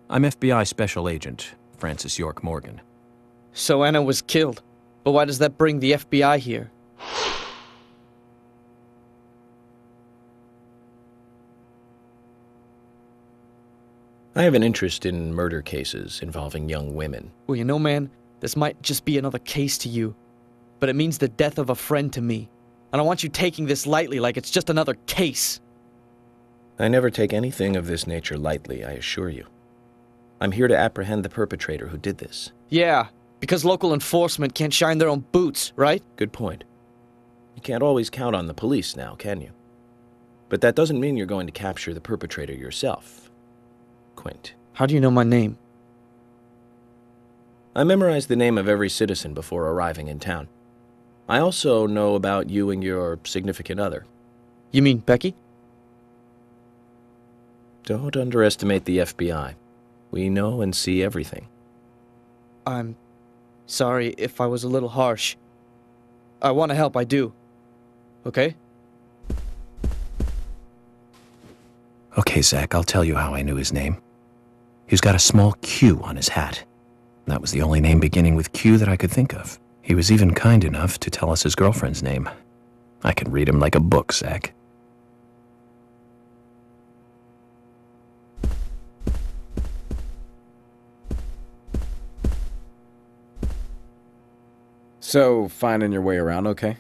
I'm FBI Special Agent Francis York Morgan. So Anna was killed. But why does that bring the FBI here? I have an interest in murder cases involving young women. Well, you know, man, this might just be another case to you. But it means the death of a friend to me. I don't want you taking this lightly like it's just another case. I never take anything of this nature lightly, I assure you. I'm here to apprehend the perpetrator who did this. Yeah, because local enforcement can't shine their own boots, right? Good point. You can't always count on the police now, can you? But that doesn't mean you're going to capture the perpetrator yourself. Quint. How do you know my name? I memorized the name of every citizen before arriving in town. I also know about you and your significant other. You mean Becky? Don't underestimate the FBI. We know and see everything. I'm sorry if I was a little harsh. I want to help, I do. Okay? Okay, Zach, I'll tell you how I knew his name. He's got a small Q on his hat. That was the only name beginning with Q that I could think of. He was even kind enough to tell us his girlfriend's name. I can read him like a book, Zach. So, finding your way around okay?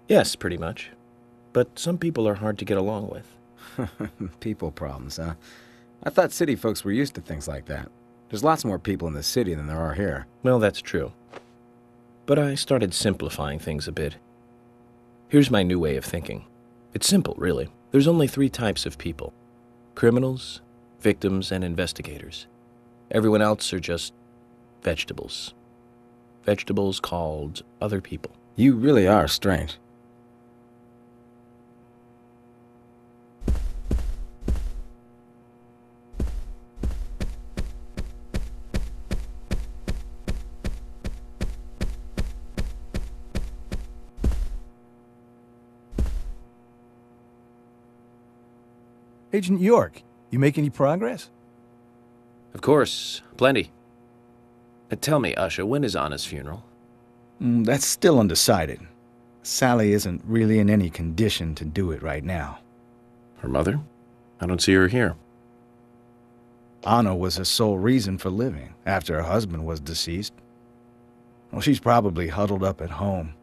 Yes, pretty much. But some people are hard to get along with. People problems, huh? I thought city folks were used to things like that. There's lots more people in the city than there are here. Well, that's true. But I started simplifying things a bit. Here's my new way of thinking. It's simple, really. There's only 3 types of people. Criminals, victims, and investigators. Everyone else are just vegetables. Vegetables called other people. You really are strange. Agent York, you make any progress? Of course, plenty. Tell me, Usha, when is Anna's funeral? That's still undecided. Sally isn't really in any condition to do it right now. Her mother? I don't see her here. Anna was her sole reason for living after her husband was deceased. Well, she's probably huddled up at home.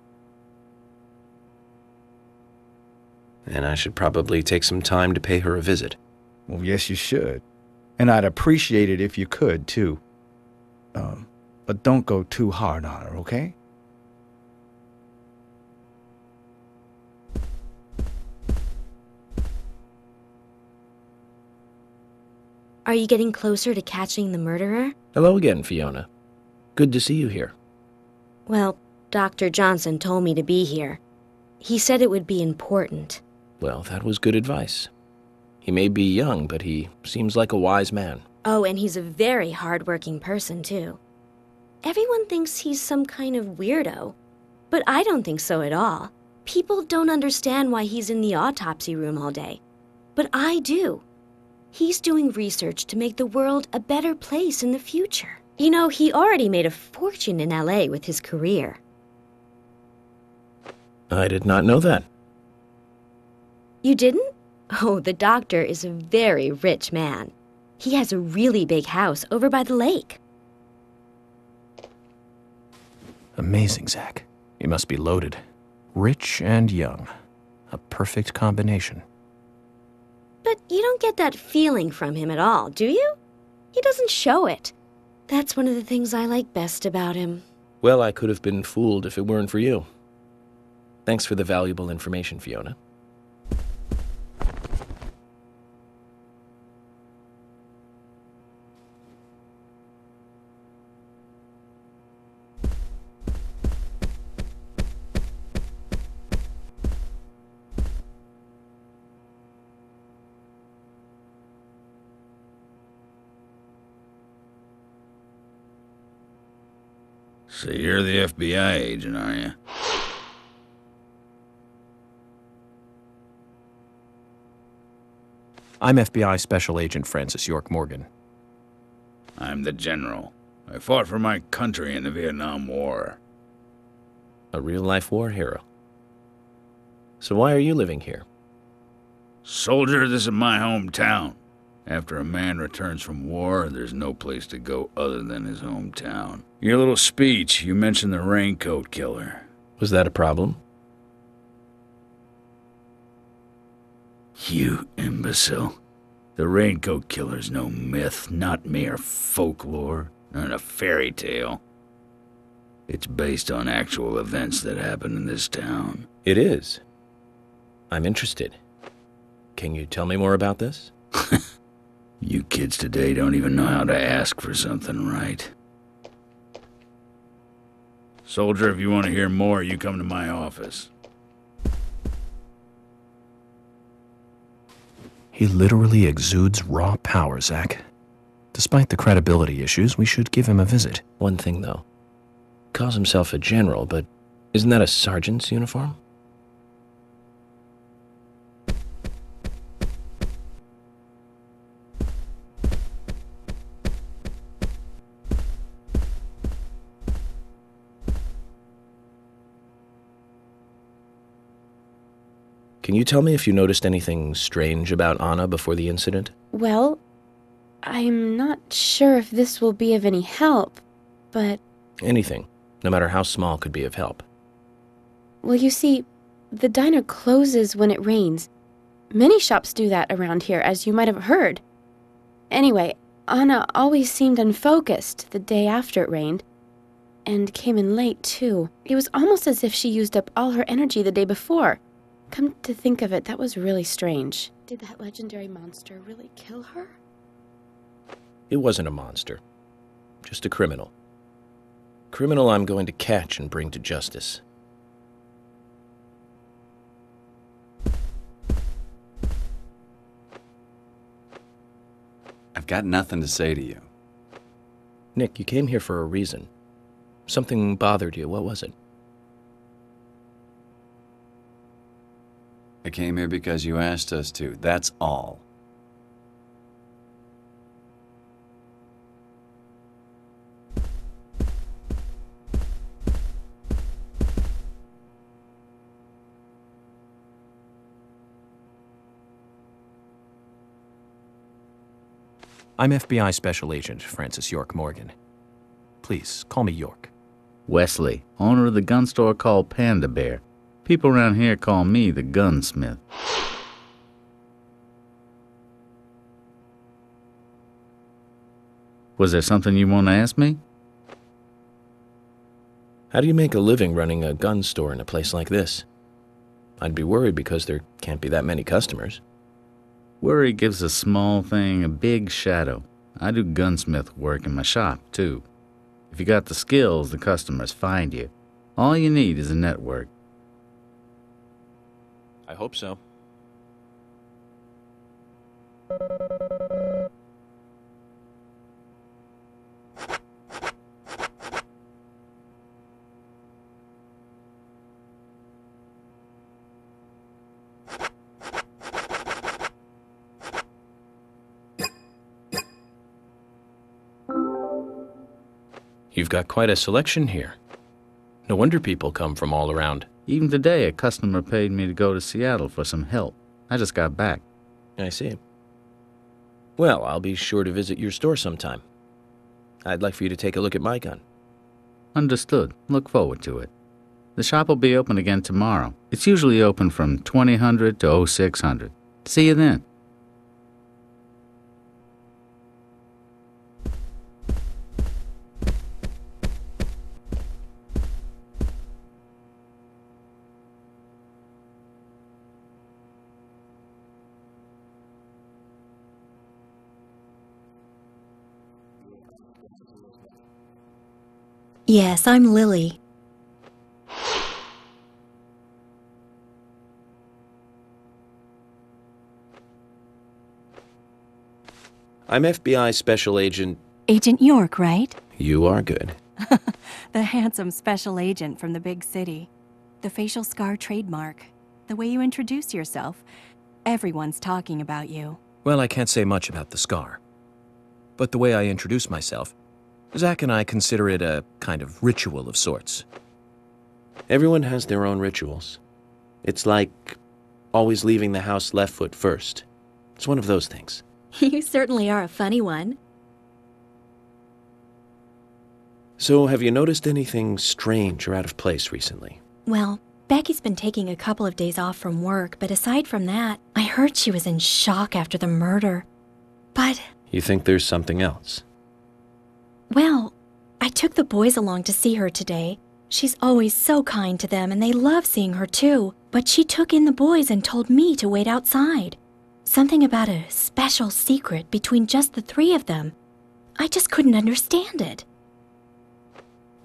And I should probably take some time to pay her a visit. Well, yes, you should. And I'd appreciate it if you could, too. But don't go too hard on her, okay? Are you getting closer to catching the murderer? Hello again, Fiona. Good to see you here. Well, Dr. Johnson told me to be here. He said it would be important. Well, that was good advice. He may be young, but he seems like a wise man. Oh, and he's a very hard-working person, too. Everyone thinks he's some kind of weirdo, but I don't think so at all. People don't understand why he's in the autopsy room all day, but I do. He's doing research to make the world a better place in the future. You know, he already made a fortune in LA with his career. I did not know that. You didn't? Oh, the doctor is a very rich man. He has a really big house over by the lake. Amazing, Zach. You must be loaded. Rich and young. A perfect combination. But you don't get that feeling from him at all, do you? He doesn't show it. That's one of the things I like best about him. Well, I could have been fooled if it weren't for you. Thanks for the valuable information, Fiona. So you're the FBI agent, are you? I'm FBI Special Agent Francis York Morgan. I'm the general. I fought for my country in the Vietnam War. A real-life war hero. So why are you living here? Soldier, this is my hometown. After a man returns from war, there's no place to go other than his hometown. Your little speech, you mentioned the raincoat killer. Was that a problem? You imbecile. The raincoat killer's no myth, not mere folklore, nor a fairy tale. It's based on actual events that happened in this town. It is. I'm interested. Can you tell me more about this? You kids today don't even know how to ask for something right. Soldier, if you want to hear more, you come to my office. He literally exudes raw power, Zach. Despite the credibility issues, we should give him a visit. One thing, though. Calls himself a general, but isn't that a sergeant's uniform? Can you tell me if you noticed anything strange about Anna before the incident? Well, I'm not sure if this will be of any help, but... Anything, no matter how small, could be of help. Well, you see, the diner closes when it rains. Many shops do that around here, as you might have heard. Anyway, Anna always seemed unfocused the day after it rained, and came in late, too. It was almost as if she used up all her energy the day before. Come to think of it, that was really strange. Did that legendary monster really kill her? It wasn't a monster. Just a criminal. Criminal I'm going to catch and bring to justice. I've got nothing to say to you. Nick, you came here for a reason. Something bothered you. What was it? I came here because you asked us to. That's all. I'm FBI Special Agent Francis York Morgan. Please, call me York. Wesley, owner of the gun store called Panda Bear. People around here call me the gunsmith. Was there something you want to ask me? How do you make a living running a gun store in a place like this? I'd be worried because there can't be that many customers. Worry gives a small thing a big shadow. I do gunsmith work in my shop, too. If you got the skills, the customers find you. All you need is a network. I hope so. You've got quite a selection here. No wonder people come from all around. Even today, a customer paid me to go to Seattle for some help. I just got back. I see. Well, I'll be sure to visit your store sometime. I'd like for you to take a look at my gun. Understood. Look forward to it. The shop will be open again tomorrow. It's usually open from 2000 to 0600. See you then. Yes, I'm Lily. I'm FBI Special Agent... Agent York, right? You are good. The handsome special agent from the big city. The facial scar trademark. The way you introduce yourself. Everyone's talking about you. Well, I can't say much about the scar. but the way I introduce myself, Zach and I consider it a kind of ritual of sorts. Everyone has their own rituals. It's like always leaving the house left foot first. It's one of those things. You certainly are a funny one. So, have you noticed anything strange or out of place recently? Well, Becky's been taking a couple of days off from work, but aside from that, I heard she was in shock after the murder. But... You think there's something else? Well, I took the boys along to see her today. She's always so kind to them, and they love seeing her too. But she took in the boys and told me to wait outside. Something about a special secret between just the three of them. I just couldn't understand it.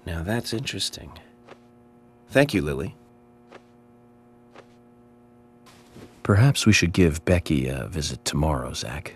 Now that's interesting. Thank you, Lily. Perhaps we should give Becky a visit tomorrow, Zach.